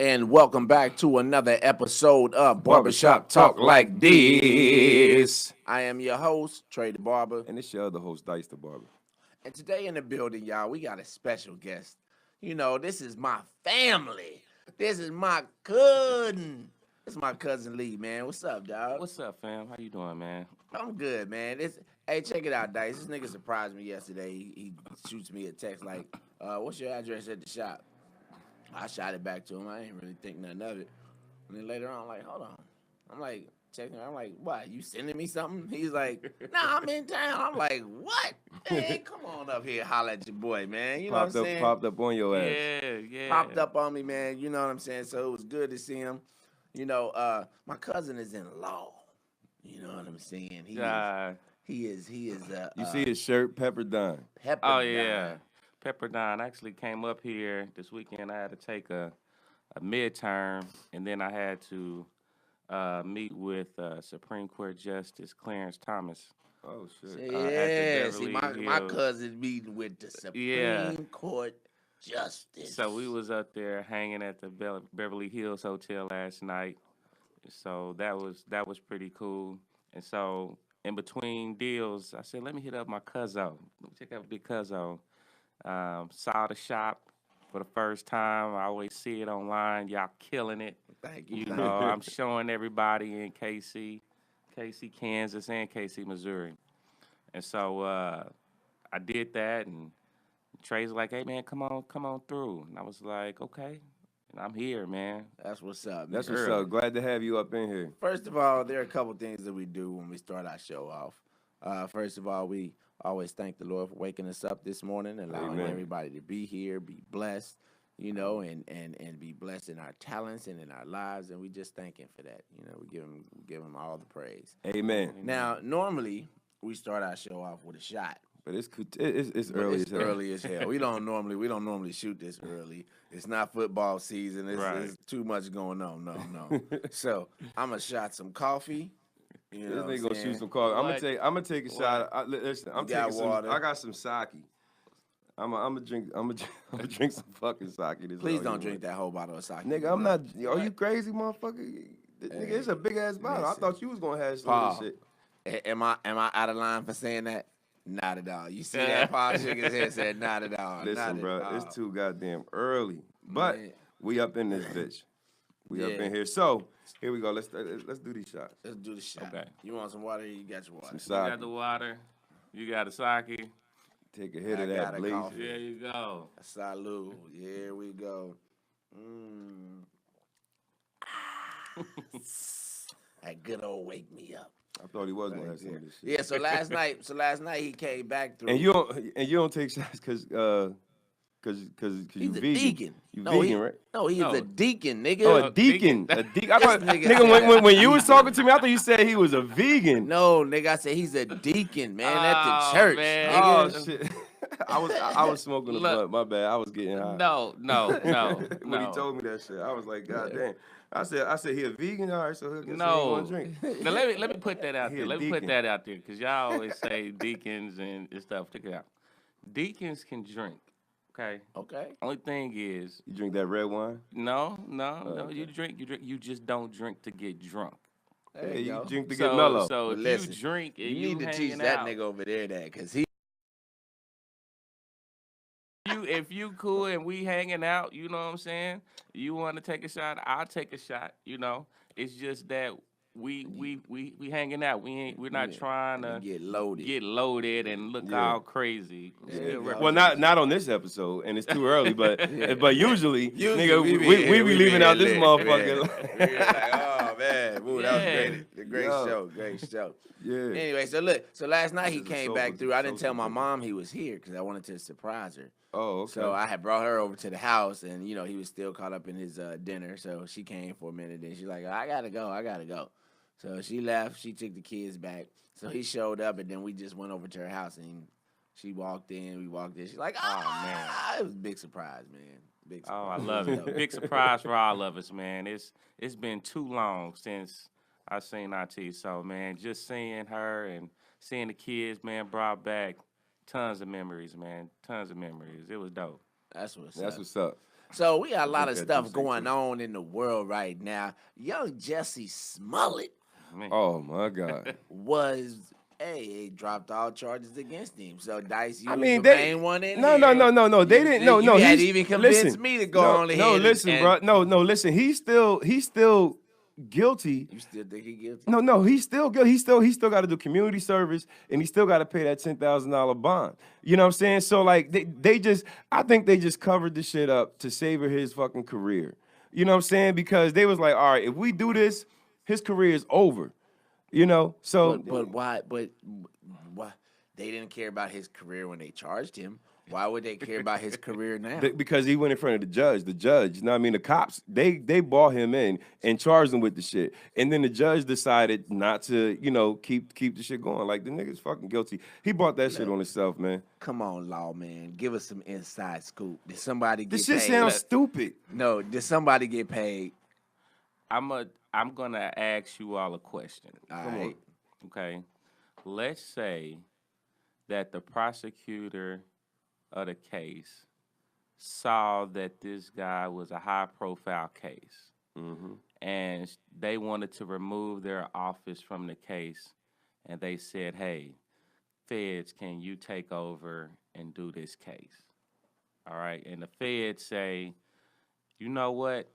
And welcome back to another episode of Barbershop Talk Like This. I am your host, Trey the Barber. And it's your other host, Dicethebarber. And today in the building, y'all, we got a special guest. You know, this is my family. This is my cousin. This is my cousin Lee, man. What's up, dog? What's up, fam? How you doing, man? I'm good, man. Hey, check it out, Dice. This nigga surprised me yesterday. He shoots me a text like, what's your address at the shop? I shot it back to him. I didn't really think nothing of it. And then later on, I'm like, hold on. I'm like, checking. I'm like, what? You sending me something? He's like, nah, I'm in town. I'm like, what? Hey, come on up here, holla at your boy, man. You know what I'm saying? Popped up on your ass. Yeah. Popped up on me, man. You know what I'm saying? So it was good to see him. You know, my cousin is in law. You know what I'm saying? He is. You see his shirt, Pepperdine. Oh, yeah. Pepperdine actually came up here this weekend. I had to take a midterm, and then I had to meet with Supreme Court Justice Clarence Thomas. Oh, shit. Yeah, see, my cousin meeting with the Supreme Court Justice. So we was up there hanging at the Beverly Hills Hotel last night. So that was pretty cool. And so in between deals, I said, let me hit up my cousin. Let me check out Big Cousin. Saw the shop for the first time. I always see it online. Y'all killing it. Thank you. You know, I'm showing everybody in KC, Kansas, and KC, Missouri. And so I did that, and Trey's like, hey, man, come on through. And I was like, okay. And I'm here, man. That's what's up, man. That's what's up. Glad to have you up in here. First of all, there are a couple things that we do when we start our show off. First of all, we always thank the Lord for waking us up this morning, allowing everybody to be here, be blessed, you know, and be blessed in our talents and in our lives, and we just thank Him for that. You know, we give him all the praise. Amen. Now, normally we start our show off with a shot. But it's early as hell. Early as hell. We don't normally shoot this early. It's not football season. It's too much going on. No. So I'm gonna shot some coffee. You know this nigga gonna shoot some coffee. I'm gonna take a shot. Listen, I'm taking some water. I got some sake. I'm gonna drink some fucking sake. Please don't drink that whole bottle of sake. Nigga, I'm not. Are you crazy, motherfucker? Nigga, it's a big ass bottle. I thought you was gonna have some of this shit. Am I out of line for saying that? Not at all. You see that? Paul shook his head, said not at all. Listen, bro, it's too goddamn early. But we up in this bitch. We up in here. So here we go. Let's do these shots. Let's do the shot. Okay. You want some water? You got your water. You got the water. You got the sake. Take a hit of that, please. There you go. Salud. Here we go. That good old wake me up. I thought he was gonna have some of this shit. Yeah. So last night he came back through. And you don't take shots because you vegan. Deacon. You vegan, right? No, he's a deacon, nigga. Oh, a deacon. A deacon. I thought, nigga, when you was talking to me, I thought you said he was a vegan. No, nigga, I said he's a deacon, man, at the church. Man. Nigga. Oh shit. I was smoking the blunt. My bad. I was getting high. No. When he told me that shit, I was like, God damn. I said he a vegan, all right, so he'll get no. some drink. Now let me put that out there. Let me put that out there because y'all always say deacons and stuff. Check it out. Deacons can drink. Okay. Only thing is, you drink that red wine? No. You drink. You just don't drink to get drunk. Hey, you drink to get mellow. So if listen, you drink, and you need to teach that nigga over there that because he. If you cool and we hanging out, you know what I'm saying? You want to take a shot, I'll take a shot. You know, it's just that we hanging out. We're not trying to get loaded and look all crazy. Yeah. Well, not on this episode, and it's too early. But but usually nigga, we be leaving out this motherfucker. Like, oh man, ooh, that was great show. Yeah. Anyway, so last night he came back through. I didn't tell my mom he was here because I wanted to surprise her. Oh, okay. So I had brought her over to the house, and you know he was still caught up in his dinner. So she came for a minute, and she's like, I gotta go. So she left. She took the kids back. So he showed up, and then we just went over to her house, and she walked in. We walked in. She's like, oh man, it was a big surprise, man. Big surprise. Oh, I love it. Big surprise for all of us, man. It's been too long since I seen Auntie. So man, just seeing her and seeing the kids, man, brought back tons of memories, man. Tons of memories. It was dope. That's what's up. So we got a lot of stuff going on in the world right now. Young Jussie Smollett. Oh my God. He dropped all charges against him. So Dice, you I was mean, the main one in no, here. no. They didn't. No. You had even convinced me to go on ahead. No, listen, bro. No, listen. He's still guilty. You still think he's guilty? No. He's still guilty. He still got to do community service, and he still got to pay that $10,000 bond. You know what I'm saying? So like, I think they just covered the shit up to savor his fucking career. You know what I'm saying? Because they was like, all right, if we do this, his career is over. You know, so but why? But why they didn't care about his career when they charged him? Why would they care about his career now? Because he went in front of the judge. The judge, you know what I mean? The cops, they brought him in and charged him with the shit. And then the judge decided not to, you know, keep the shit going. Like, the nigga's fucking guilty. He brought that shit on himself, man. Come on, law man. Give us some inside scoop. Did somebody get paid? This shit sounds stupid. No, did somebody get paid? I'm gonna ask you all a question. All right. Okay. Let's say that the prosecutor of the case saw that this guy was a high-profile case, and they wanted to remove their office from the case, and they said, "Hey, feds, can you take over and do this case?" All right, and the feds say, "You know what?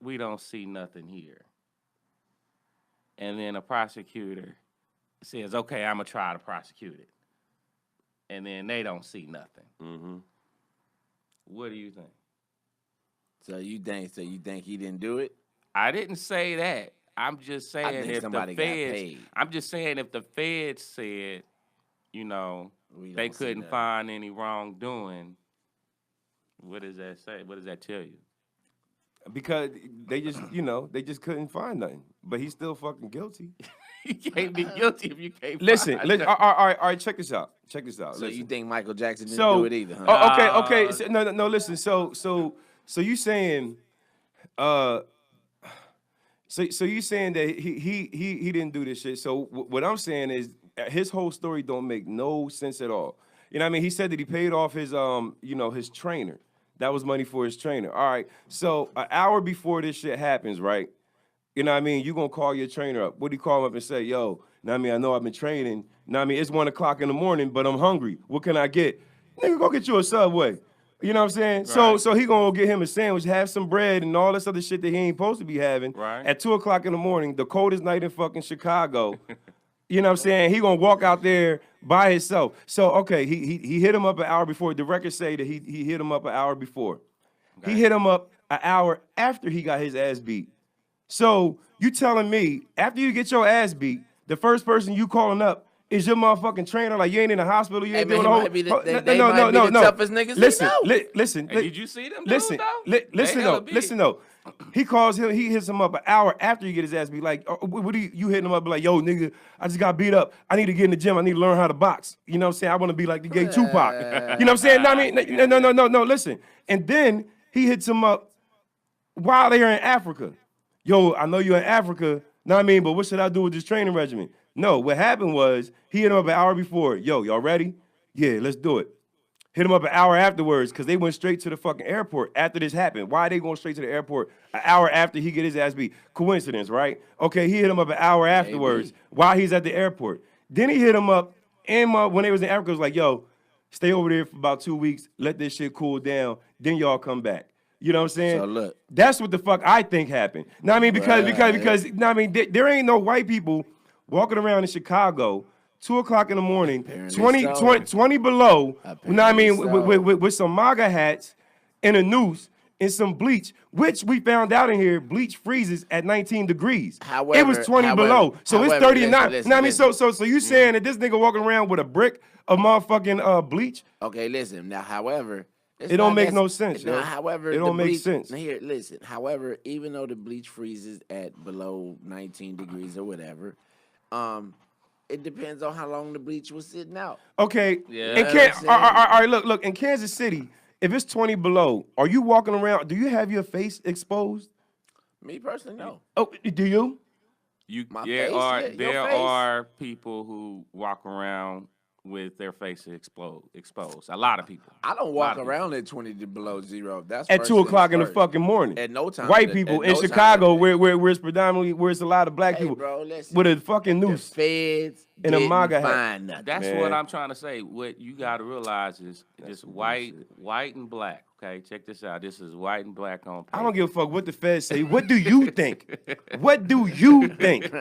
We don't see nothing here." And then a prosecutor says, "Okay, I'm gonna try to prosecute it." And then they don't see nothing. What do you think? So you think he didn't do it? I didn't say that. I'm just saying if the somebody got paid. feds. I'm just saying if the feds said, you know, they couldn't find any wrongdoing. What does that say? What does that tell you? Because they just, you know, they just couldn't find nothing. But he's still fucking guilty. You can't be guilty if you can't. Listen. All right. Check this out. So listen. you think Michael Jackson didn't do it either? Huh? Oh, okay. So, no. Listen. So you saying, so you saying that he didn't do this shit. So what I'm saying is his whole story don't make no sense at all. You know what I mean? He said that he paid off his his trainer. That was money for his trainer. All right. So an hour before this shit happens, right? You know what I mean? You gonna call your trainer up. What do you call him up and say, yo, know what I mean? I know I've been training. Know what I mean? It's 1 o'clock in the morning, but I'm hungry. What can I get? Nigga, go get you a Subway. You know what I'm saying? Right. So he gonna get him a sandwich, have some bread and all this other shit that he ain't supposed to be having. Right. At 2 o'clock in the morning, the coldest night in fucking Chicago. You know what I'm saying? He gonna walk out there by himself. So okay, he hit him up an hour before. The records say that he hit him up an hour before. Okay. He hit him up an hour after he got his ass beat. So you telling me after you get your ass beat, the first person you calling up is your motherfucking trainer? Like you ain't in the hospital, you ain't doing the whole. No. Toughest niggas. Listen. Hey, did you see them? Listen though. He calls him. He hits him up an hour after you get his ass beat. Like, what do you hitting him up? Like, yo, nigga, I just got beat up. I need to get in the gym. I need to learn how to box. You know what I'm saying? I want to be like the gay Tupac. You know what I'm saying? No, I mean, no. Listen. And then he hits him up while they're in Africa. Yo, I know you're in Africa. Know what I mean? But what should I do with this training regimen? No, what happened was he hit him up an hour before. Yo, y'all ready? Yeah, let's do it. Hit him up an hour afterwards because they went straight to the fucking airport after this happened. Why are they going straight to the airport an hour after he get his ass beat? Coincidence, right? Okay, he hit him up an hour afterwards while he's at the airport. Then he hit him up when they was in Africa. Was like, yo, stay over there for about 2 weeks. Let this shit cool down. Then y'all come back. You know what I'm saying? So look, that's what the fuck I think happened. Now I mean because now I mean there ain't no white people walking around in Chicago 2 o'clock in the morning, 20 below. You know what I mean? With some MAGA hats and a noose and some bleach, which we found out in here, bleach freezes at 19 degrees. However, it was 20 below, so it's 39. Listen, I mean, so you saying that this nigga walking around with a brick of motherfucking bleach? Okay, listen. Now, however. It don't make no sense. Now, however, it don't make sense. Now here, listen. However, even though the bleach freezes at below 19 degrees or whatever, it depends on how long the bleach was sitting out. Okay. Yeah. All right. Look. In Kansas City, if it's 20 below, are you walking around? Do you have your face exposed? Me personally, no. Oh, do you? There are people who walk around with their face exposed. A lot of people. I don't walk around at 20 below zero. That's at first 2 o'clock in the first. fucking morning. At no time. White people in Chicago, where it's predominantly where it's a lot of black Hey, people bro, listen. with a fucking The noose. feds And a didn't MAGA hat. find nothing. That's Man. what I'm trying to say. What you got to realize is just white and black. Okay, check this out. This is white and black on paper. I don't give a fuck what the feds say. What do you think? What do you think?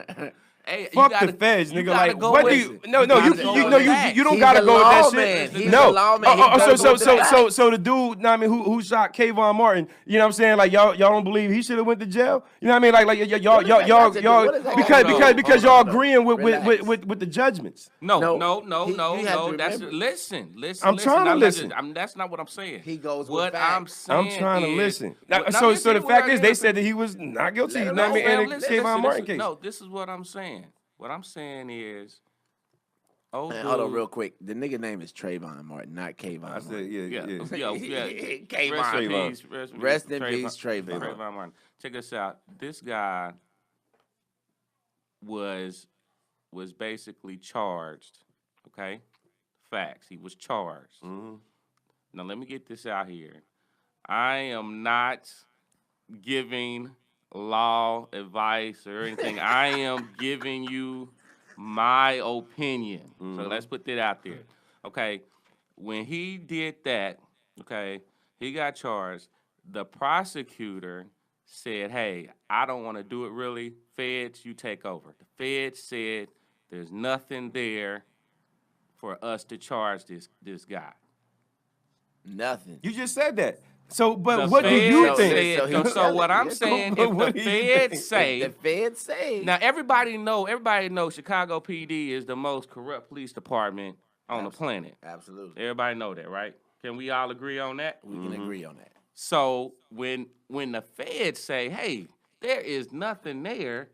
Hey, Fuck the feds, nigga. Like, what do you? No, you don't He's gotta a go with that lawman. shit. He's No. a lawman. He goes with the facts. So the dude, I mean, who shot Kayvon Martin? You know what I'm saying? Like y'all don't believe he should have went to jail? You know what I mean? Like y'all because y'all agreeing with the judgments. No. That's remember. listen. I'm trying to listen. That's not what I'm saying. He goes with what facts. I'm saying. I'm trying to is- listen. Now, So listen the to fact what is, I they just- said that he was not guilty. You know what I mean? No, And listen, Kayvon Martin case. No, this is what I'm saying. What I'm saying is, Man, hold on real quick. The nigga name is Trayvon Martin, not Kayvon I Martin. said, yeah. Kayvon. Rest in peace, Trayvon. Trayvon Martin. Check this out. This guy was basically charged. Okay, facts. He was charged. Mm-hmm. Now let me get this out here. I am not giving law advice or anything. I am giving you my opinion. So let's put that out there. Okay, when he did that, okay, he got charged. The prosecutor said, hey, I don't want to do it really. Feds, you take over. The feds said there's nothing there for us to charge this guy. Nothing. You just said that. So, but The what do you feds think? said- so what I'm saying, But if what the do you feds think? say, The feds say. now everybody knows Chicago PD is the most corrupt police department on the planet. Absolutely. Everybody know that, right? Can we all agree on that? We can agree on that. So when the feds say, hey, there is nothing there,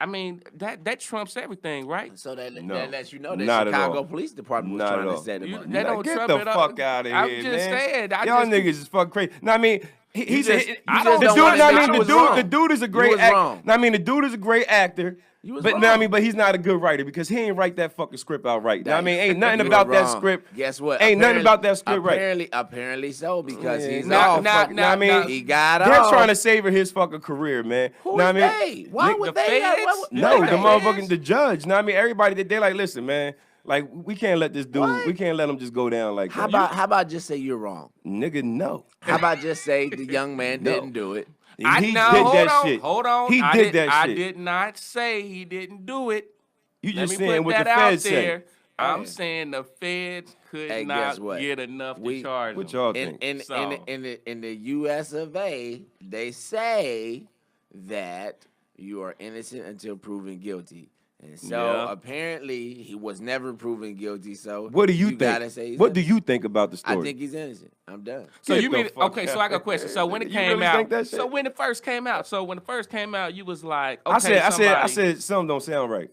I mean, that trumps everything, right? So that No. lets you know that Not at Chicago all. Police Department was Not trying at to all. set him You- up. they don't Get trump the it up. fuck out of I'm here, just man. saying, Y'all niggas is fucking crazy. No, I mean, he said, I the don't dude. know why No, I they mean, thought the was dude. wrong. The dude is a You great was actor. wrong. No, I mean, the dude is a great actor. You was But wrong. no, I mean, but he's not a good writer because he ain't write that fucking script out right. No, I mean, ain't nothing You about were that wrong. script. Guess what? Ain't nothing about that script right. Apparently so, because he's Now- all now- fucking. now, I mean, he got They're off. trying to savor his fucking career, man. Who Know is what I mean? they? Why would the they? feds? No, the They motherfucking is? the judge. Know what I mean? Everybody they like, listen, man. Like we can't let this dude. What? We can't let him just go down like How that. about just say you're wrong? Nigga, no. How about just say the young man No. didn't do it? He Hold did that on, shit. Hold on. He did that I shit. did not say he didn't do it. You Let just me saying put what the that out feds there. say. I'm Hey. saying the feds could Hey, not guess what? get enough to We- charge What him. y'all In think? in the U.S. of A., they say that you are innocent until proven guilty. And so Yeah. apparently he was never proven guilty. So What do you gotta think? say he's What do innocent. you think about the story? I think he's innocent. I'm done. So Get you the mean fuck okay? So I got a question. So when it You came really out, think that shit? so when it first came out, you was like, okay, I somebody, said something don't sound right.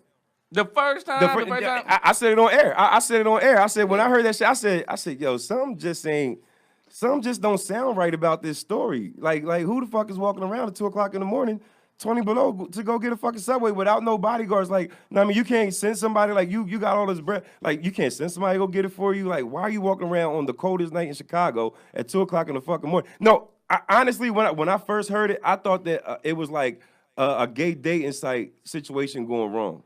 the first time, The the first time. I said it on air. I said it on air. I said when I heard that shit, I said, yo, something just don't sound right about this story. Like who the fuck is walking around at 2 o'clock in the morning, 20 below to go get a fucking Subway without no bodyguards? Like, I mean, you can't send somebody like you got all this breath. Like, you can't send somebody to go get it for you. Like, why are you walking around on the coldest night in Chicago at 2 o'clock in the fucking morning? No, honestly, when I first heard it, I thought that it was like a gay dating site situation going wrong.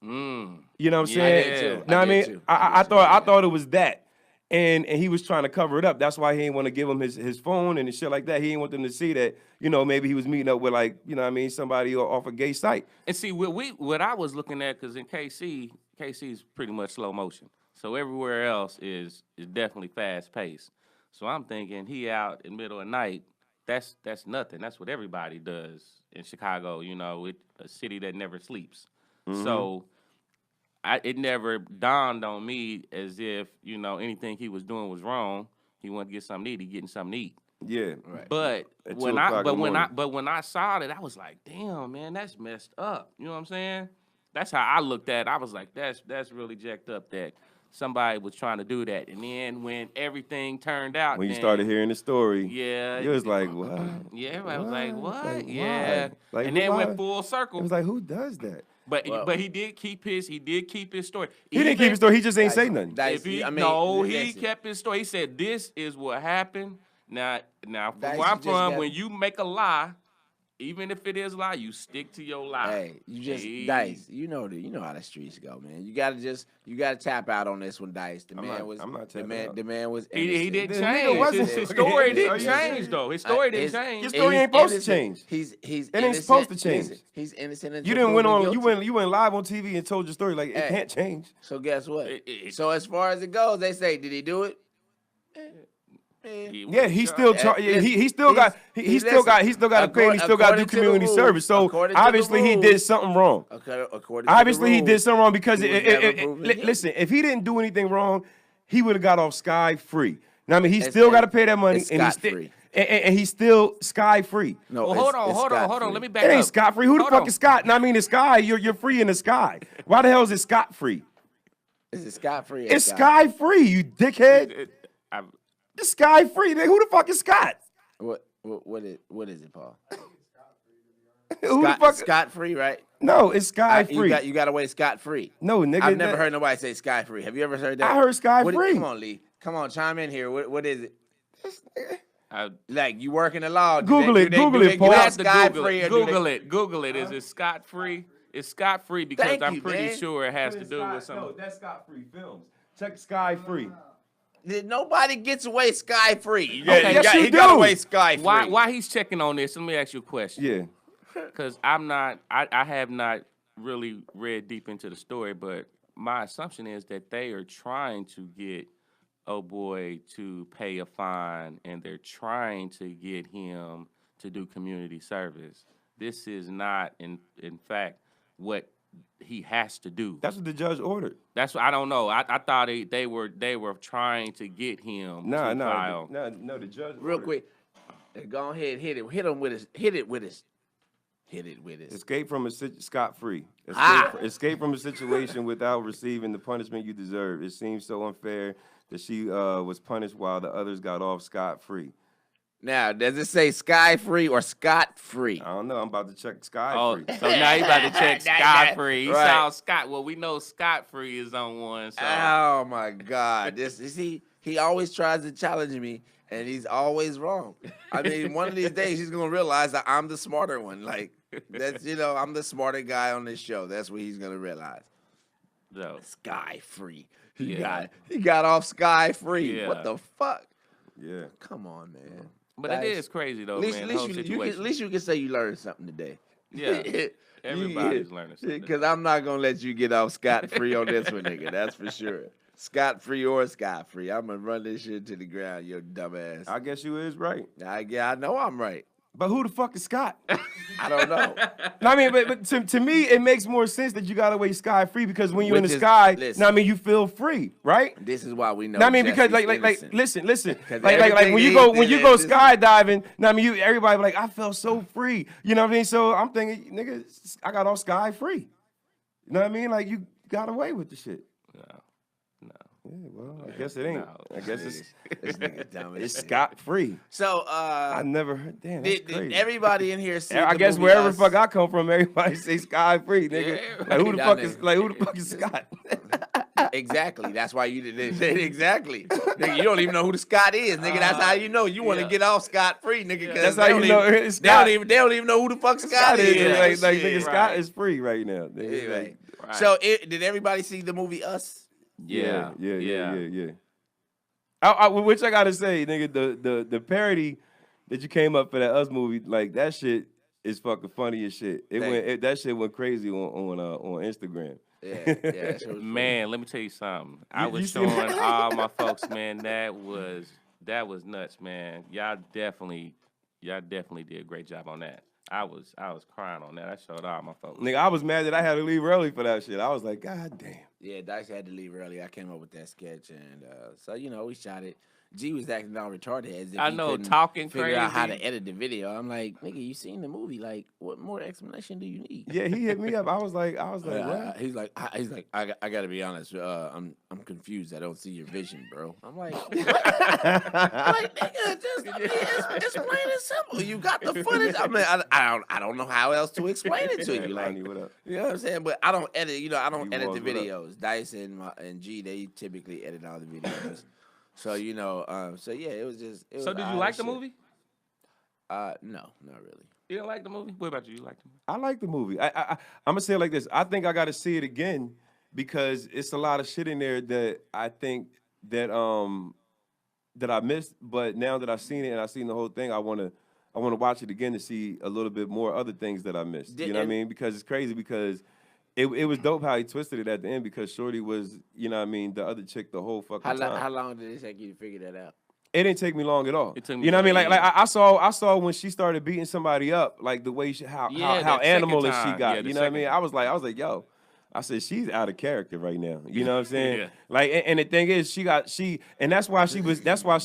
You know what I'm Yeah. saying? I did too. Know what I I did mean? too. I thought it was that. And he was trying to cover it up. That's why he didn't want to give him his phone and shit like that. He didn't want them to see that, you know, maybe he was meeting up with, like, you know what I mean, somebody off a gay site. And see, what I was looking at, because in KC is pretty much slow motion. So everywhere else is definitely fast paced. So I'm thinking he out in the middle of the night. That's nothing. That's what everybody does in Chicago. You know, it's a city that never sleeps. So it never dawned on me as if, you know, anything he was doing was wrong. He wanted to get something to eat. He getting something to eat. Yeah. Right. But At when 2 I o'clock in but the when I morning. but when I saw it, I was like, damn, man, that's messed up. You know what I'm saying? That's how I looked at it. I was like, that's really jacked up that somebody was trying to do that. And then when everything turned out, When you then- started hearing the story, yeah, it was like, what? yeah, everybody was like, what? Like, yeah. why? Like, and then why? went full circle. It was like, who does that? But he did keep his story. He didn't keep his story. He just ain't say nothing. Dice, He listen. kept his story. He said, "This is what happened." Now, from Dice, where I'm you just from, got- when you make a lie, even if it is a lie, you stick to your lie. Hey, Dice. You know how the streets go, man. You gotta tap out on this one, Dice. The man was He didn't The nigga change. wasn't- His story Are didn't you change serious? though. His story didn't change. Your story ain't supposed to change. He's It ain't supposed to change. He's innocent. You didn't went on. You went live on TV and told your story. Like it can't change. So guess what? So as far as it goes, they say, did he do it? Yeah, he still he still got to pay and he still got to do community service. So obviously he did something wrong. Obviously he did something wrong because listen, if he didn't do anything wrong, he would have got off sky-free. Now I mean he still got to pay that money and he's still sky-free. No, Well, hold on. Let me back It up. ain't scot-free. Who the Hold fuck on. is Scott? Now I mean the sky, you're free in the sky. Why the hell is it scot-free? Is it scot-free? It's sky-free, you dickhead. It's sky-free. Who the fuck is Scott? What is it, Paul? Who the fuck? Scot-free, right? No, it's sky-free. You got away scot-free. No, nigga. I've never heard nobody say sky-free. Have you ever heard that? I heard sky-free. Come on, Lee. Come on, chime in here. What is it? Like you work in the law. Google it, Paul. You have to Sky-free Google it. Google it. Is it scot-free? It's scot-free because Thank I'm you, pretty man. sure it has to do with something. No, that's scot-free films. Check sky-free. Nobody gets away sky-free. Yes, you he got do. away sky-free. Why he's checking on this? Let me ask you a question. Yeah. Because I have not really read deep into the story, but my assumption is that they are trying to get oh boy to pay a fine and they're trying to get him to do community service. This is not in fact what he has to do. That's what the judge ordered. That's what I don't know. I thought they were trying to get him to file. No, the judge Real ordered. quick. Go ahead, hit it with his. Escape from a scot-free. Escape from a situation without receiving the punishment you deserve. It seems so unfair that she was punished while the others got off scot-free. Now, does it say sky-free or scot-free? I don't know. I'm about to check Oh, sky-free. so now you about to check scot-free. He Right. sounds Scott. Well, we know scot-free is on one. So. Oh my God! He always tries to challenge me, and he's always wrong. I mean, one of these days he's gonna realize that I'm the smarter one. Like that's I'm the smarter guy on this show. That's what he's gonna realize. So, Sky-free. Yeah. He got off sky-free. Yeah. What the fuck? Yeah. Come on, man. but Dice. it is crazy though, At least, man. at The least whole you situation. at least you can say you learned something today. Yeah. Everybody's learning something. Because I'm not gonna let you get off scot-free on this one, nigga. That's for sure. Scot-free or scot-free, I'm gonna run this shit to the ground, your dumb ass. I guess you is right. I know I'm right. But who the fuck is Scott? I don't know. No, I mean, but to me, it makes more sense that you got away sky-free because when you're in the Which is- sky, listen. now I mean, you feel free, right? This is why we know. No, I mean, because Jussie's like, innocent. listen, Because like everything when you he go did, skydiving, now I mean, everybody be like, I felt so free, you know what I mean? So I'm thinking, nigga, I got off sky-free, you know what I mean? Like you got away with the shit. No. Yeah, well, I guess it ain't. No. I guess it's This nigga dumb as it's shit. scot-free. So, I never heard. Damn, that's did crazy. everybody in here see? I the guess movie wherever Us? the fuck I come from, everybody say sky-free, nigga. Yeah, like who the y'all fuck is niggas. who the fuck is Scott? Exactly. That's why you did exactly. Nigga, you don't even know who the Scott is, nigga. That's how you know you want to yeah. get off scot-free, nigga. 'cause That's they how don't you know even- it's They Scott. don't even know who the fuck Scott Scott is. is like Shit. nigga, Scott right. is free right now. Nigga. Anyway, Right. so did everybody see the movie Us? Yeah. Which I gotta say, nigga, the parody that you came up for that Us movie, like that shit is fucking funny as shit. That shit went crazy on Instagram. Yeah, that shit was Man, let me tell you something. I You was seen showing that? all my folks, man. That was nuts, man. Y'all definitely did a great job on that. I was crying on that. I showed all my folks. Nigga, I was mad that I had to leave early for that shit. I was like, God damn. Yeah, Dice had to leave early. I came up with that sketch, and so we shot it. G was acting all retarded as if I he know, couldn't talking figure out how to crazy. edit the video. I'm like, nigga, you seen the movie? Like, what more explanation do you need? Yeah, he hit me up. I was like, what? He's like, I gotta be honest. I'm confused. I don't see your vision, bro. I'm like, what? I'm like, nigga, it's plain and simple. You got the footage. I mean, I don't know how else to explain it to you. Like, Lonnie, what up? you know what I'm saying? But I don't edit. You know, I don't edit the What up? videos. Dice and G, they typically edit all the videos. So you know, so yeah, it was just. It was So did you odd like as the shit. movie? No, not really. You didn't like the movie? What about you? You liked the movie? I like the movie. I'm gonna say it like this. I think I got to see it again because it's a lot of shit in there that I think that that I missed. But now that I've seen it and I've seen the whole thing, I wanna watch it again to see a little bit more other things that I missed. You know what I mean? Because it's crazy because it was dope how he twisted it at the end because Shorty was, you know what I mean, the other chick the whole fucking time. How long did it take you to figure that out? It didn't take me long at all. It took me You know what I mean? like- Like I saw when she started beating somebody up, like the way how that animal second she time. got. Yeah, the You know what I mean? second I was like, yo, I said she's out of character right now. You know what I'm saying? Yeah. Like, and the thing is, and that's why she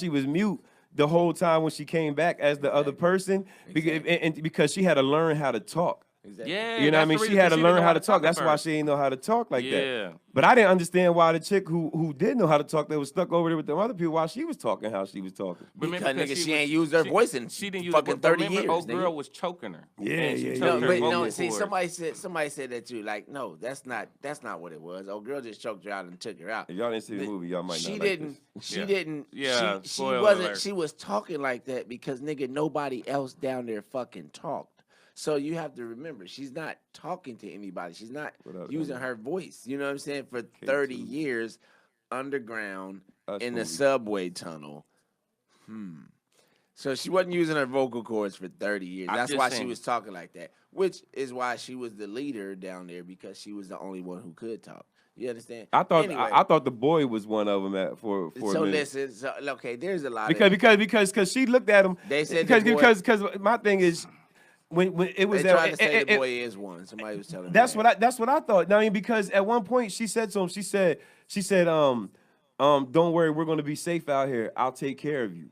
was mute the whole time when she came back as the other person because she had to learn how to talk. Exactly. Yeah, You know what I that's mean? the She reason, had to 'cause learn didn't know how to talk. at That's why first. she didn't know how to talk like Yeah. that. But I didn't understand why the chick who did know how to talk that was stuck over there with them other people while she was talking how she was talking. Because nigga, she ain't used her voice in she didn't use fucking it, 30 remember, years. old nigga. girl was choking her. Yeah, And she yeah, choked yeah. No, her but vocal no. See, cords. somebody said that too. Like, no, that's not what it was. Old girl just choked her out and took her out. If y'all didn't see the movie, y'all might She not didn't. like this. She Yeah. didn't. Yeah, She spoiler wasn't. alert. She was talking like that because nigga, nobody else down there fucking talked. So you have to remember, she's not talking to anybody. She's not What up, using Daniel? her voice. You know what I'm saying? For 30 K2. years, underground Us in the movie. subway tunnel. So she wasn't using her vocal cords for 30 years. I'm That's just why she saying. was talking like that, which is why she was the leader down there because she was the only one who could talk. You understand? I thought Anyway, I thought the boy was one of them for a so minute. listen. So, okay, there's a lot Because she looked at him. They said the boy- because my thing is when it was they that tried to say the boy is one. Somebody was telling me that's that. what I thought. Now, I mean, because at one point she said to him, she said, don't worry, we're gonna be safe out here. I'll take care of you.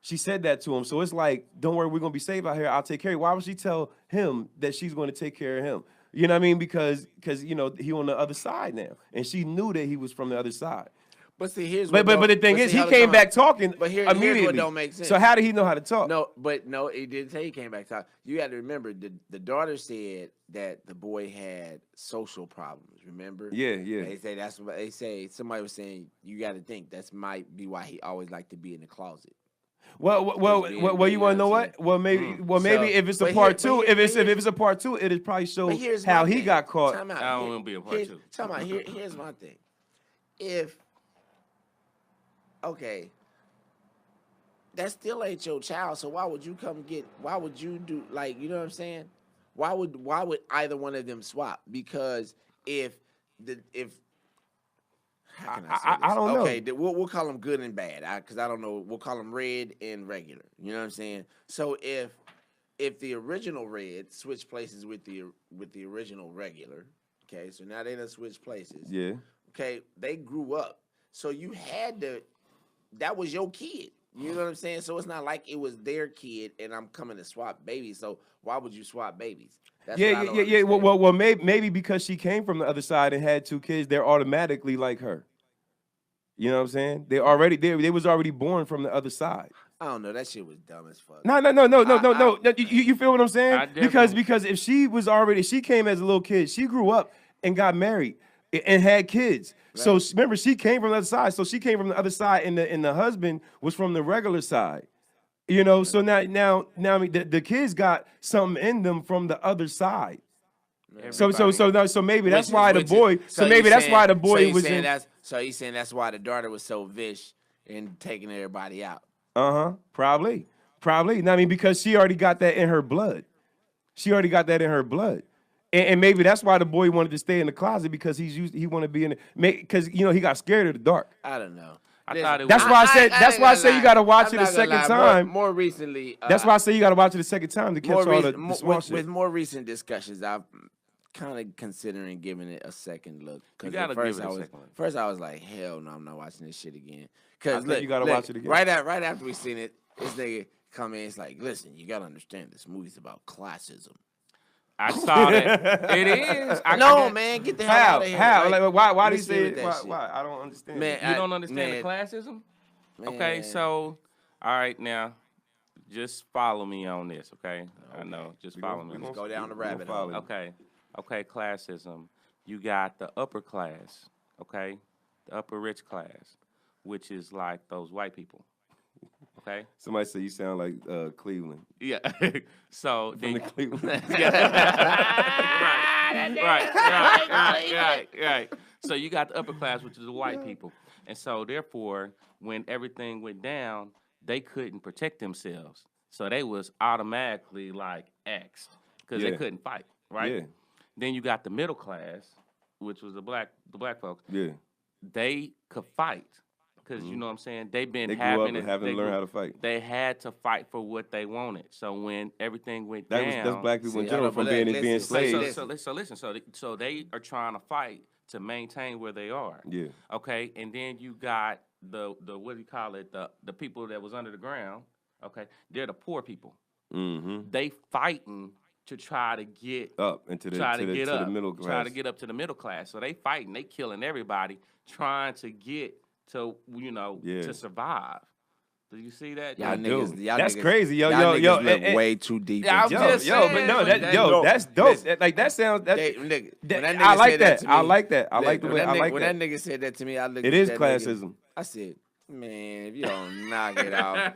She said that to him. So it's like, don't worry, we're gonna be safe out here. I'll take care of you. Why would she tell him that she's gonna take care of him? You know what I mean? Because you know, he on the other side now. And she knew that he was from the other side. But see, here's But what the thing is, he came back talking Here's immediately. what don't make sense. So how did he know how to talk? No, he didn't say he came back talking. You got to remember, the daughter said that the boy had social problems. Remember? Yeah. They say that's what they say. Somebody was saying you got to think that's might be why he always liked to be in the closet. Well, you want to know what? Well, maybe if it's a but part here- two, but if here- it's a part two, it'll probably show But here's how my he thing. got caught. Time out. I don't want to be a part two. Time out. Here's my thing. Okay, that still ain't your child. So why would you why would you do like, you know what I'm saying? Why would either one of them swap? Because how can I say I this? don't know. Okay, we'll call them good and bad. Because I don't know. We'll call them red and regular. You know what I'm saying? So if the original red switched places with the original regular, okay, so now they done switched places. Yeah. Okay, they grew up. So you had to. That was your kid. You know what I'm saying? So it's not like it was their kid and I'm coming to swap babies. So why would you swap babies? That's what I don't Yeah. understand. Well, maybe because she came from the other side and had two kids, they're automatically like her. You know what I'm saying? They was already born from the other side. I don't know. That shit was dumb as fuck. No. You feel what I'm saying? Because if she came as a little kid, she grew up and got married and had kids. Right. So remember, she came from the other side. So she came from the other side, and the husband was from the regular side. You know, so now I mean, the kids got something in them from the other side. So maybe that's why the boy. So maybe that's why the boy was in. So he's saying that's why the daughter was so vicious and taking everybody out. Probably. I mean, because she already got that in her blood. And maybe that's why the boy wanted to stay in the closet because he wanted to be in it. Because he got scared of the dark. I don't know. I thought it That's was. why I said. That's why I say you got to watch it a second time. More recently. That's why I say you got to watch it a second time to catch all the small shit. With more recent discussions, kind of considering giving it a second look. You gotta give it a second look. First, I was like, hell no, I'm not watching this shit again. I Cause think you gotta watch it again. Right after we seen it, this nigga come in. It's like, listen, you gotta understand this movie's about classism. I saw that. It is. Man, get the hell out of here. How? Like, why do you let's say do it? that shit. Why? I don't understand. Man, You don't understand the classism? Man. Okay, so, all right, now, just follow me on this, okay? I know, just follow me. Let's go down the rabbit hole. Okay, classism. You got the upper class, okay? The upper rich class, which is like those white people, okay? Somebody say you sound like Cleveland. Yeah. So From the Cleveland. Right. So you got the upper class, which is the white people. And so therefore, when everything went down, they couldn't protect themselves. So they was automatically like X'd because they couldn't fight, right? Yeah. Then you got the middle class, which was the black folks. Yeah. They could fight. Because you know what I'm saying? They grew up and having to learn how to fight. They had to fight for what they wanted. So when everything went down, That's black people in general from being slaves. So they are trying to fight to maintain where they are. Yeah. Okay, and then you got the what do you call it? The people that was under the ground. Okay, they're the poor people. Mm-hmm. They fighting to try to get up into the middle class. Try to get up to the middle class. So they fighting. They killing everybody trying to get to to survive. Do you see that? That's crazy, yo. Look way too deep. That's dope. That sounds. I like that. I like that. I like the way. I like when that. that nigga said that to me, I looked. It is classism. I said, man, if you don't knock it out,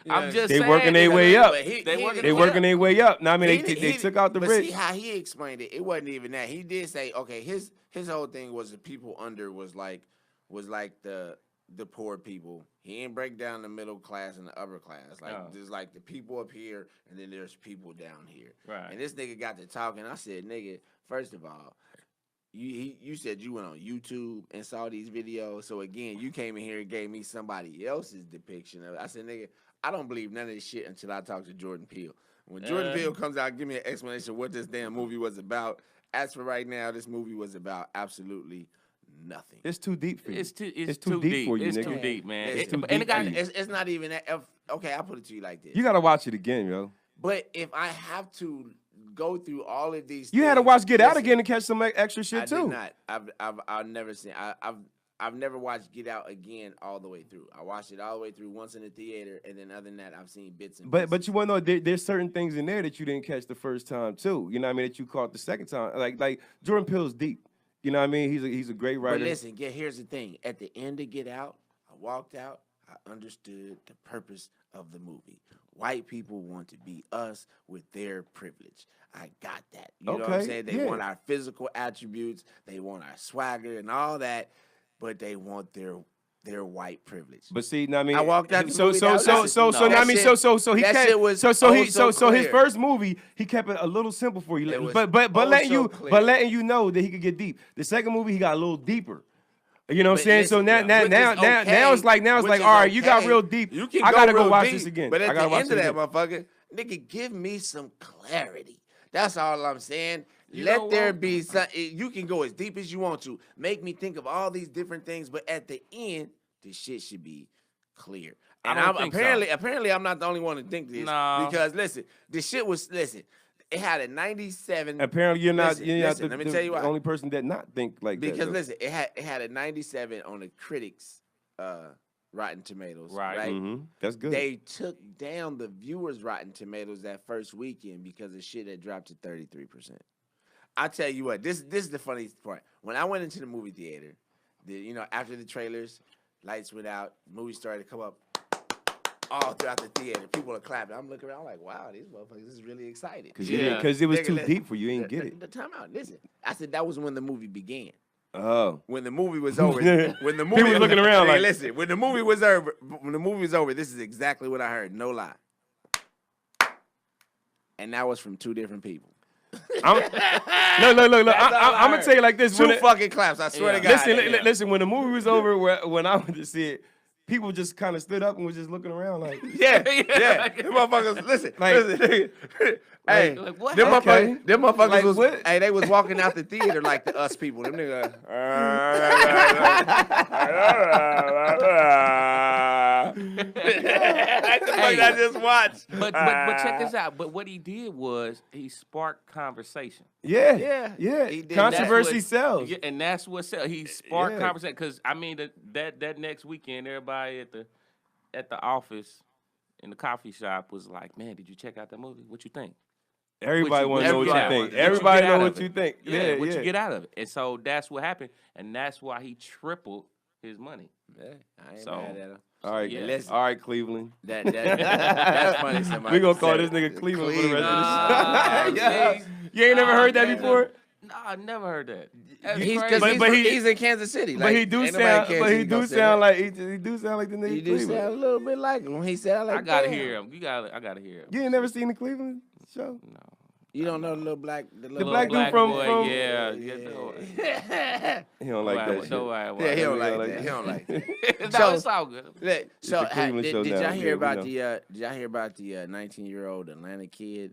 I'm just they saying. working their way up. They working their way up. Now, I mean, they took out the but rich. See how he explained it. It wasn't even that. He did say, okay, his whole thing was the people under was like the poor people. He didn't break down the middle class and the upper class. Like there's like the people up here, and then there's people down here. Right. And this nigga got to talking. I said, nigga, first of all, you said you went on YouTube and saw these videos. So again, you came in here and gave me somebody else's depiction of it. I said, nigga, I don't believe none of this shit until I talk to Jordan Peele. When Jordan Peele comes out, give me an explanation of what this damn movie was about. As for right now, this movie was about absolutely nothing. It's too deep for you. It's too deep for you, It's nigga. too deep, man. It's not even that. Okay, I'll put it to you like this. You gotta watch it again, yo. But if I have to go through all of these, you had to watch Get Out again to catch some extra shit too. I did not. I've never seen. I've never watched Get Out again all the way through. I watched it all the way through once in the theater, and then other than that, I've seen bits and pieces. But you want to know there's certain things in there that you didn't catch the first time too. You know what I mean? That you caught the second time. Like Jordan Peele's deep. You know what I mean? He's a great writer. But listen, here's the thing. At the end of Get Out, I walked out. I understood the purpose of the movie. White people want to be us with their privilege. I got that. You know what I'm saying? They want our physical attributes. They want our swagger and all that, but they want their white privilege. But see, I mean, I walked out. So his first movie, he kept it a little simple for you, but letting you know that he could get deep. The second movie, he got a little deeper. You know what I'm saying? So now it's like all right, you got real deep. I gotta go watch this again. But at the end of that, motherfucker, nigga, give me some clarity. That's all I'm saying. Let there be some. You can go as deep as you want to. Make me think of all these different things, but at the end, this shit should be clear. And apparently, I'm not the only one to think this. No. Because listen, this shit was It had a 97. Apparently, you're not let me tell you why. The only person that not think like that. Because listen, it had a 97 on the critics' Rotten Tomatoes. Right. Mm-hmm. That's good. They took down the viewers' Rotten Tomatoes that first weekend because the shit had dropped to 33%. I tell you what, this is the funniest part. When I went into the movie theater, after the trailers, lights went out, movie started to come up all throughout the theater. People are clapping. I'm looking around, I'm like, wow, these motherfuckers is really excited. Because it was too deep for you. You didn't get it. The time out. Listen, I said that was when the movie began. Oh. When the movie was over. When the movie was looking around like, listen, when the movie was over, this is exactly what I heard. No lie. And that was from two different people. Look. I'm gonna tell you like this. Two fucking claps. I swear to God. Listen. When the movie was over, when I went to see it, people just kind of stood up and was just looking around like, Yeah. Them motherfuckers, listen. Hey, like, what them happened? motherfuckers Like, was, what? hey, they was walking out the theater like the us people. Them niggas. I just watched. But check this out. But what he did was he sparked conversation. yeah. He did. Controversy That's what- sells. Yeah, and that's what sells. He sparked Yeah. conversation because I mean that next weekend, everybody at the office in the coffee shop was like, "Man, did you check out that movie? What you think?" Everybody want to know what you everybody think. wanna know. Everybody get know out what of you it? think. Yeah, what you get out of it. And so that's what happened, and that's why he tripled his money. Yeah, I ain't So- mad at him. All right, Yeah. Listen. all right, Cleveland. That's funny. Somebody We gonna call said this nigga it. Cleveland for the rest of the Nah, show. Yeah. see? You ain't never heard that man. before? No, I never heard that. That's He's crazy. because But he's in Kansas City. But he do ain't nobody in sound. Kansas But City he gonna do say sound that. like he do sound like the nigga He do Cleveland. sound a little bit like him when he said like I gotta damn. hear him. I gotta hear him. You ain't never seen the Cleveland show? No. You don't know the little black, The Little black dude from- yeah. No. He don't like that shit. Yeah, he don't like that. He don't like that. No, it's all good. So the Cleveland show did now. y'all hear Yeah, we about know. the 19-year-old Atlanta kid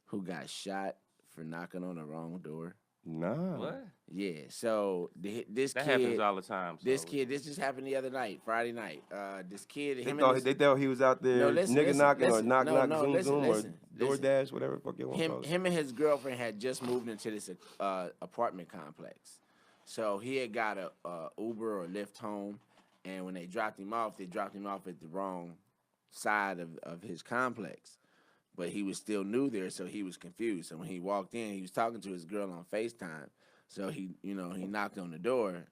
who got shot for knocking on the wrong door? Nah. What? Yeah. So this That kid, happens all the time. this so- kid, this just happened the other night, Friday night. This kid, They him thought, and they thought he was out there listen, nigga listen, knocking listen. or knock No, knock no, zoom listen, zoom listen. or DoorDash, whatever the fuck you want to call it. him and his girlfriend had just moved into this apartment complex. So he had got a Uber or Lyft home, and when they dropped him off at the wrong side of his complex. But he was still new there, so he was confused. So when he walked in, he was talking to his girl on FaceTime. So he knocked on the door.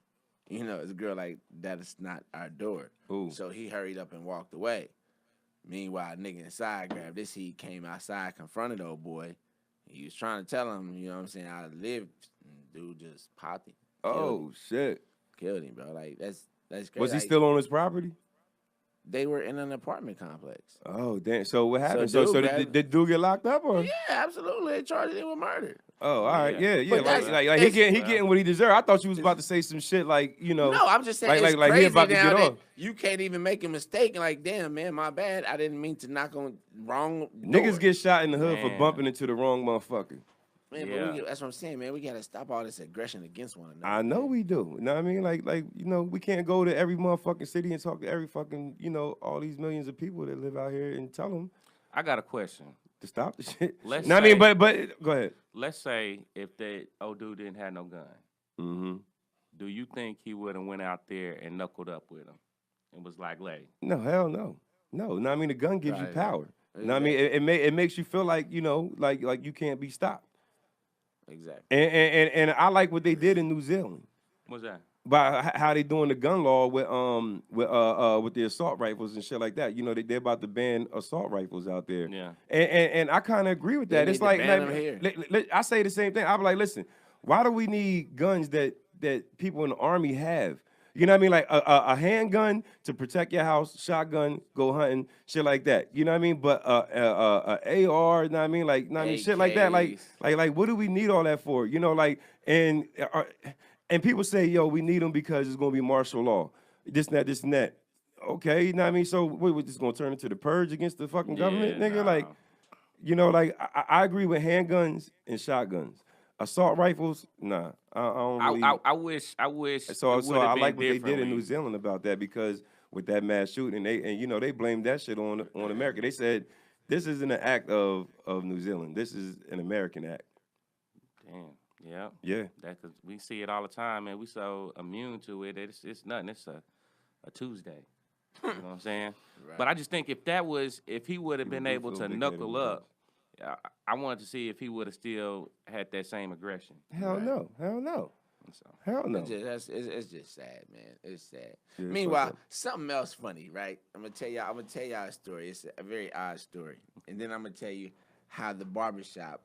His girl like, that is not our door. Ooh. So he hurried up and walked away. Meanwhile, nigga inside grabbed this heat, came outside, confronted old boy. He was trying to tell him, you know what I'm saying, how to live. Dude just popped him. Oh shit. Killed him, bro. Like that's crazy. Was he Like, still on his property? They were in an apartment complex. Oh damn. So what happened? So So, dude did, did dude get locked up or? Yeah, absolutely. They charged him with murder. Oh, all right, yeah. But Like that's- he getting what he deserved. I thought you was about to say some shit like, No, I'm just saying like it's he crazy about to now get that off. you can't even make a mistake. And like, damn, man, my bad. I didn't mean to knock on wrong Niggas door. get shot in the hood for Man. bumping into the wrong motherfucker. Man, Yeah. but that's what I'm saying, man. We gotta stop all this aggression against one another. I know we do. You know what I mean? Like we can't go to every motherfucking city and talk to every fucking, all these millions of people that live out here and tell them I got a question. to stop the shit. Let's No, I mean, say- but go ahead. Let's say if that old dude didn't have no gun, Mm-hmm. do you think he would have went out there and knuckled up with him and was like, "Lay"? No, hell no. No, I mean the gun gives you Right. power. No, I mean it makes you feel like, like you can't be stopped. Exactly. And I like what they did in New Zealand. What's that? By how they doing the gun law with the assault rifles and shit like that. They're about to ban assault rifles out there. Yeah. And I kind of agree with They that. need It's to like, ban them here. I say the same thing. I'm like, listen, why do we need guns that people in the army have? You know what I mean? Like a handgun to protect your house, shotgun, go hunting, shit like that. You know what I mean? But a AR, you know what I mean? Like, shit like that. Like what do we need all that for? And people say, yo, we need them because it's gonna be martial law. This and that. Okay, you know what I mean? So we're just gonna turn into the purge against the fucking government, nigga? Nah. I agree with handguns and shotguns. Assault rifles, nah. I don't really. I wish. So it would've I been like what they did in differently. New Zealand about that, because with that mass shooting, they blamed that shit on America. They said this isn't an act of New Zealand. This is an American act. Damn. Yeah. Yeah. That cause we see it all the time, man. We so immune to it. It's nothing. It's a Tuesday. You know what I'm saying? Right. But I just think if he would have been do able feel to big-headed knuckle with up, I wanted to see if he would have still had that same aggression. Hell Right. no. Hell no. So, Hell no. It's just sad, man. It's sad. Yeah, Meanwhile, fuck something else funny, right? I'm gonna tell y'all a story. It's a very odd story, and then I'm gonna tell you how the barbershop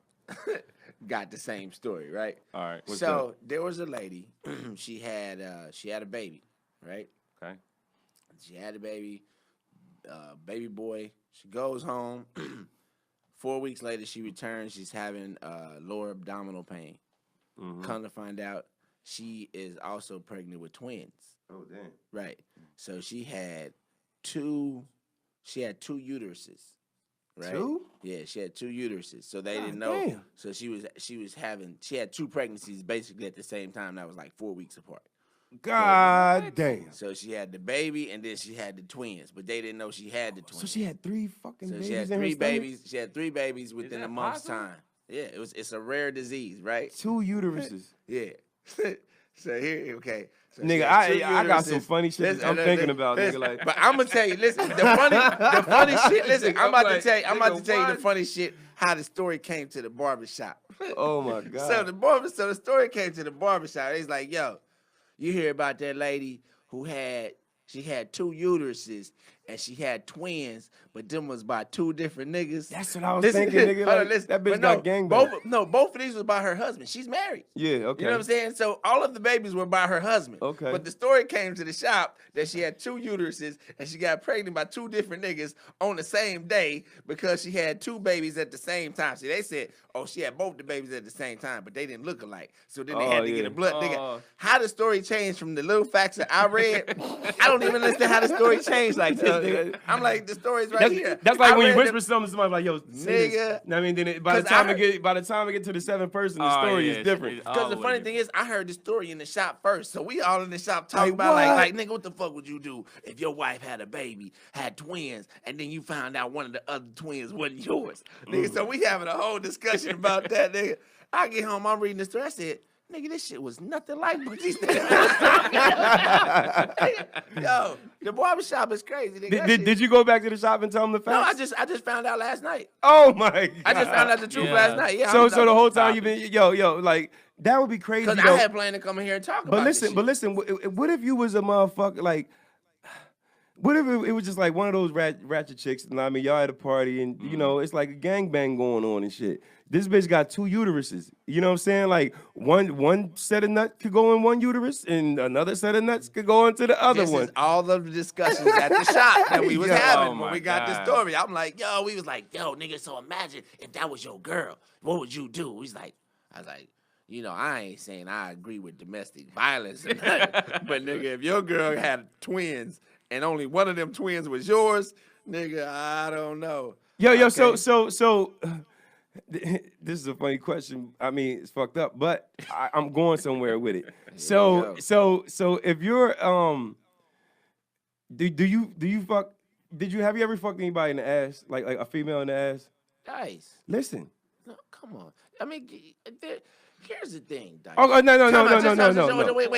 got the same story, right? all right. So there was a lady. she had a baby, right? Okay. She had a baby, baby boy. She goes home. 4 weeks later, she returns. She's having lower abdominal pain. Mhm. Come to find out, she is also pregnant with twins. Oh damn. Right. So she had two uteruses. Right? Two? Yeah, she had 2 uteruses. So they God didn't know. damn. So she had 2 pregnancies basically at the same time. That was like 4 weeks apart. God damn. So she had the baby and then she had the twins, but they didn't know she had the twins. So she had 3 fucking So babies she had in her 3 stomach? babies. She had 3 babies within a month's time. Yeah, it's a rare disease, right? 2 uteruses. Yeah. So here, okay. So Nigga, I got some funny shit that I'm thinking about, nigga. Like, but I'm gonna tell you, listen, the funny shit. Listen, I'm about to tell you the funny shit. How the story came to the barbershop. oh my God. So the story came to the barbershop. He's like, yo, you hear about that lady who had 2 uteruses and she had twins, but them was by 2 different niggas. That's what I was thinking, nigga. Like, that bitch got gangbanged. Both of these was by her husband. She's married. Yeah, okay. You know what I'm saying? So all of the babies were by her husband. Okay. But the story came to the shop that she had 2 uteruses and she got pregnant by 2 different niggas on the same day because she had 2 babies at the same time. See, they said, oh, she had both the babies at the same time, but they didn't look alike. So then they had to get a blood. Nigga, how the story changed from the little facts that I read, I don't even understand how the story changed like this, nigga. I'm like, the story's right here. That's like when you whisper something to somebody like, yo, nigga. I mean, then by the time I get to the 7th person, the story is different. Because the funny thing is, I heard the story in the shop first. So we all in the shop talking about like, nigga, what the fuck would you do if your wife had a baby, had twins, and then you found out one of the other twins wasn't yours? Nigga, so we having a whole discussion about that, nigga. I get home, I'm reading the story. I said, nigga, this shit was nothing like what these niggas Yo, the barbershop is crazy. Nigga. Did you go back to the shop and tell them the facts? No, I just found out last night. Oh my God. I just found out the truth last night. Yeah. So the whole time you've been like that would be crazy. Because I had planned to come in here and talk about this shit. But listen, what if you was a motherfucker like? What if it was just like one of those ratchet chicks? And I mean, y'all at a party and you know it's like a gangbang going on and shit. This bitch got 2 uteruses. You know what I'm saying? Like one set of nuts could go in one uterus, and another set of nuts could go into the other one. This is all of the discussions at the shop that we was having when we got this story. I'm like, we was like, yo, nigga. So imagine if that was your girl, what would you do? I was like, you know, I ain't saying I agree with domestic violence or nothing, but nigga, if your girl had twins and only one of them twins was yours, nigga, I don't know. Yo, so. This is a funny question. I mean, it's fucked up, but I'm going somewhere with it. So if you're have you ever fucked anybody in the ass, like a female in the ass? Dice. Listen. No, come on. I mean, here's the thing, Dice. Oh no. Wait.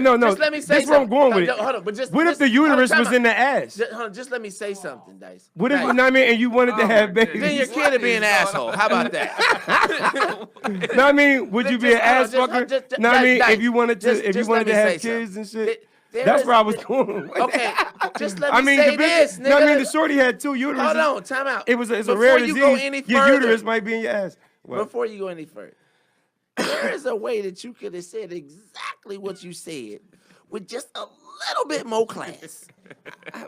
No. Just let me say That's where I'm going with it. Hold on, but just what if the uterus was in the ass? Just let me say something, Dice. What if you know what I mean? And you wanted to have babies? Then your kid would be an asshole. How about that? No, I mean, would you be an ass fucker? No, I mean, if you wanted to have kids and shit. That's where I was going. Okay, just let me say this, nigga. No, I mean, the shorty had 2 uteruses. Hold on, time out. It's a rare disease. Your uterus might be in your ass. Before you go any further, there is a way that you could have said exactly what you said with just a little bit more class.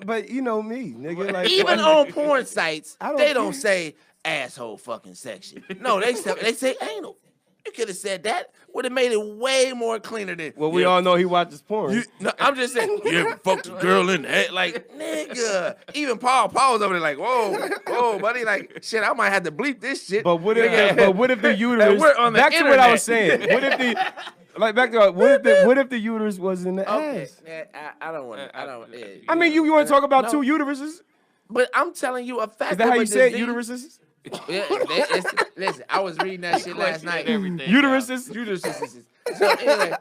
But you know me, nigga. Like even on porn sites, they don't say asshole fucking section. No, they say anal. You could have said that. Would have made it way more cleaner than. Well, we all know he watches porn. No, I'm just saying. You ever fucked a girl in the head? Like, nigga. Even Paul was over there like, whoa, buddy. Like, shit, I might have to bleep this shit. But what if the uterus? Back to what I was saying. What if the what if the uterus was in the ass? I don't want to. I mean, you want to talk about 2 uteruses? But I'm telling you a fact. Is that how you say it, uteruses? Listen, I was reading that shit last night. Uteruses. So anyway,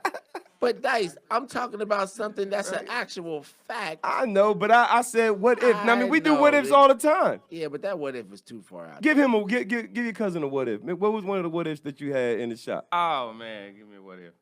but Dice, I'm talking about something that's an actual fact. I know, but I said what if. I mean, we do what ifs all the time. Yeah, but that what if was too far out. Give your cousin a what if. What was one of the what ifs that you had in the shop? Oh man, give me a what if.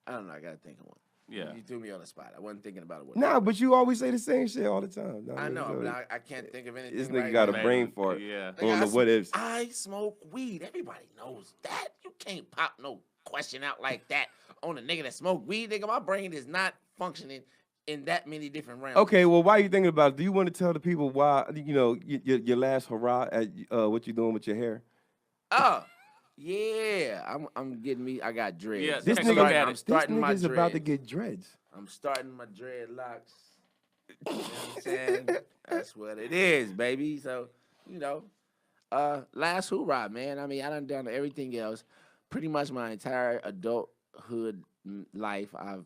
I don't know. I gotta think of one. Yeah. You threw me on the spot. I wasn't thinking about it. Nah, but you always say the same shit all the time. I know, but I can't think of anything. This nigga got a brain fart on the what ifs. I smoke weed. Everybody knows that. You can't pop no question out like that on a nigga that smoke weed. Nigga, my brain is not functioning in that many different realms. Okay, well, why are you thinking about it? Do you want to tell the people why, you know, your last hurrah at what you doing with your hair? Oh. Yeah, I'm getting me. I got dreads. Yeah, this nigga's about to get dreads. I'm starting my dreadlocks You know what I'm saying? That's what it is, baby. So, you know, last hoorah, man. I mean, I done everything else. Pretty much my entire adulthood life, I've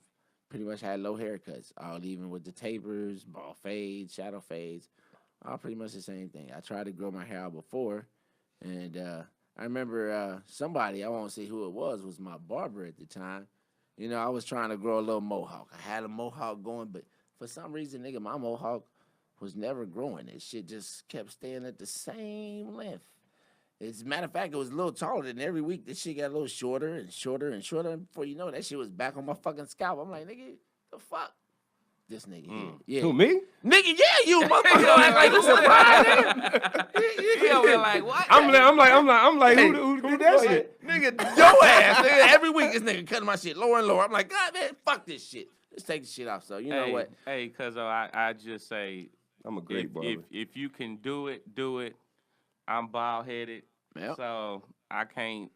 pretty much had low haircuts. All even with the tapers, bald fades, shadow fades, all pretty much the same thing. I tried to grow my hair out before, and I remember somebody, I won't say who it was my barber at the time. You know, I was trying to grow a little mohawk. I had a mohawk going, but for some reason, nigga, my mohawk was never growing. That shit just kept staying at the same length. As a matter of fact, it was a little taller than every week. This shit got a little shorter and shorter and shorter. And before you know it, that shit was back on my fucking scalp. I'm like, nigga, the fuck? This nigga here. Yeah. Who, me? Nigga, yeah, you motherfucker. Don't act like you surprised, nigga. Yeah, like, what? I'm like, who did that shit? Nigga, your ass, nigga. Every week, this nigga cutting my shit lower and lower. I'm like, God, man, fuck this shit. Let's take the shit off. So, you know what? Hey, cuz I just say, I'm a great barber. If you can do it, do it. I'm bald-headed. Yep. So I can't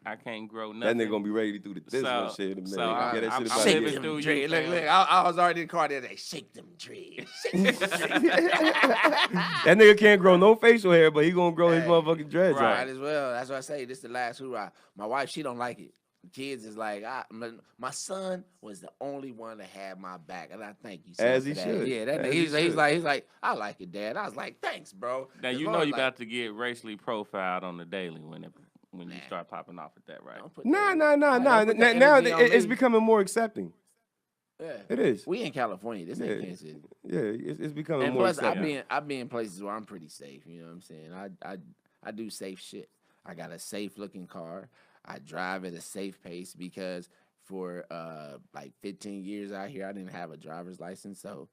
grow nothing. That nigga gonna be ready to do the this one shit in a minute. So I'm Shake them dreads. Look, I was already in the car the other day. Shake them dreads. Shake them dreads. That nigga can't grow no facial hair, but he gonna grow his motherfucking dreads Right out. as well. That's what I say. This is the last hoorah. My wife, she don't like it. Kids is like, my son was the only one that had my back, and I thank you. Son, As he for that. should. Yeah, that As he's he should. like, I like it, Dad. I was like, thanks, bro. Now As you long know as, you like, about to get racially profiled on the daily when you start popping off at that, right? don't put Nah. that- don't put that Now energy on it's me. becoming more accepting. Yeah. It is. We in California. This ain't Kansas City. Yeah, it's becoming And more plus, accepting. I be in places where I'm pretty safe. You know what I'm saying? I do safe shit. I got a safe looking car. I drive at a safe pace because for like 15 years out here, I didn't have a driver's license, so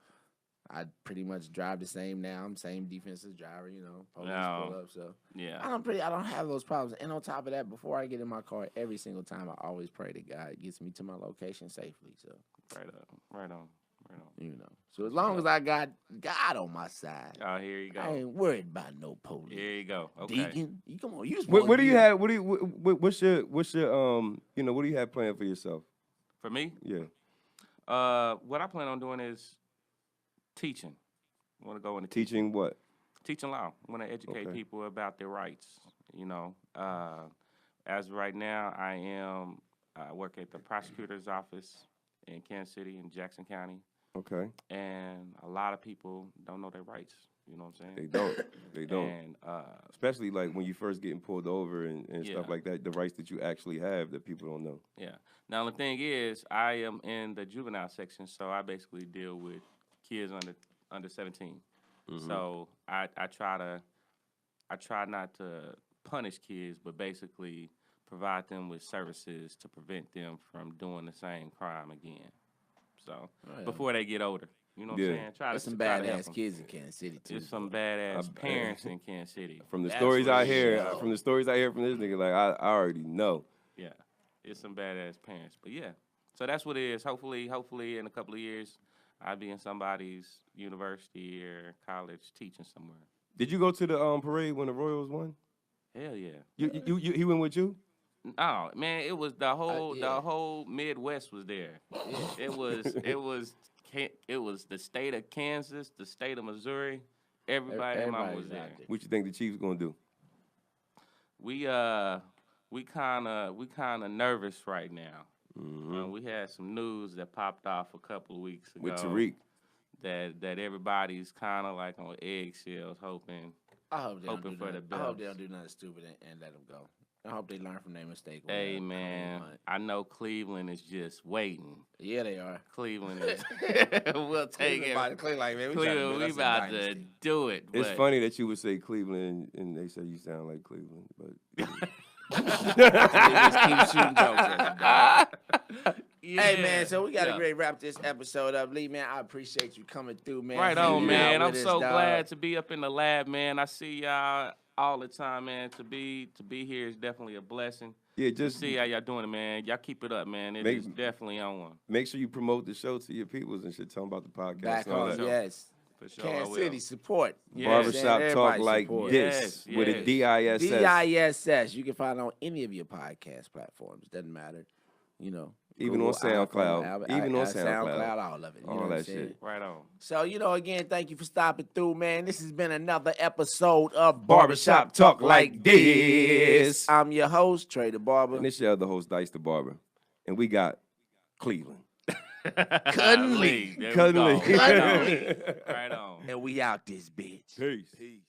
I pretty much drive the same now. I'm same defensive driver, you know. Police pull up, so Yeah. I don't have those problems. And on top of that, before I get in my car, every single time I always pray to God gets me to my location safely. So Right on. you know. So as long as I got God on my side, Oh, here you I go. ain't worried about no police. Here you go. Okay. Deacon, you come on, you. What do you have? What's your what do you have planned for yourself? For me, Yeah. what I plan on doing is teaching. I want to go into Teaching what? teaching law. I want to educate Okay. people about their rights. You know, as of right now, I work at the prosecutor's office in Kansas City in Jackson County, Okay. and a lot of people don't know their rights. You know what I'm They saying? don't. They don't. And Especially like when you first getting pulled over and stuff Yeah. like that, the rights that you actually have that people don't know. yeah. Now the thing is, I am in the juvenile section, so I basically deal with kids under 17. So I try not to punish kids, but basically provide them with services to prevent them from doing the same crime again. So before they get older, you know what I'm Yeah. saying? There's some try to help badass 'em. kids in Kansas City too. There's some badass parents in Kansas City. From the That's stories what I it hear, is. from this nigga, like I already know. Yeah, it's some badass parents. But yeah, so that's what it is. Hopefully in a couple of years, I'll be in somebody's university or college teaching somewhere. Did you go to the parade when the Royals won? Hell yeah. He went with you? Oh man, it was the yeah. whole Midwest was there. It was the state of Kansas, the state of Missouri. Everybody was there. What you think the Chiefs gonna do? We kind of nervous right now. We had some news that popped off a couple of weeks ago With Tariq. that everybody's kind of like on eggshells, hoping I hope they don't do for the nothing. I hope they Bills. don't do nothing stupid and let them go. I hope they learn from their mistake. Hey whatever. man, I know Cleveland is just waiting. Yeah, they are. Cleveland is. We'll take it. Cleveland, like, man, Cleveland, we about to do it. It's but- funny that you would say Cleveland and they say you sound like Cleveland, but They just keep shooting jokes at you, dog. Yeah. Hey man, so we got to Yeah. great wrap this episode up. Lee, man, I appreciate you coming through, man. Right on, hanging man. out I'm with so us, dog. glad to be up in the lab, man. I see y'all all the time, man. To be here is definitely a blessing. yeah, Just just see how y'all doing it, man. Y'all keep it up, man. It Make- is definitely on one. make sure you promote the show to your peoples and shit. Tell them about the podcast. Back and all home, that. yes. For sure. I Kansas will. City support. Yeah. Barbershop talk Everybody like support. this Yes, with a yes. DISS. DISS. You can find it on any of your podcast platforms. Doesn't matter. You know, Even on SoundCloud. Even on SoundCloud. All of it. You know All what I'm that saying? shit. Right on. So, again, thank you for stopping through, man. This has been another episode of Barbershop Talk Like This. I'm your host, Trey the Barber. And this your other host, Dicethebarber. And we got Cleveland. Couldn't leave. There we Couldn't go. leave. Right on. Right on. And we out this bitch. Peace. Peace.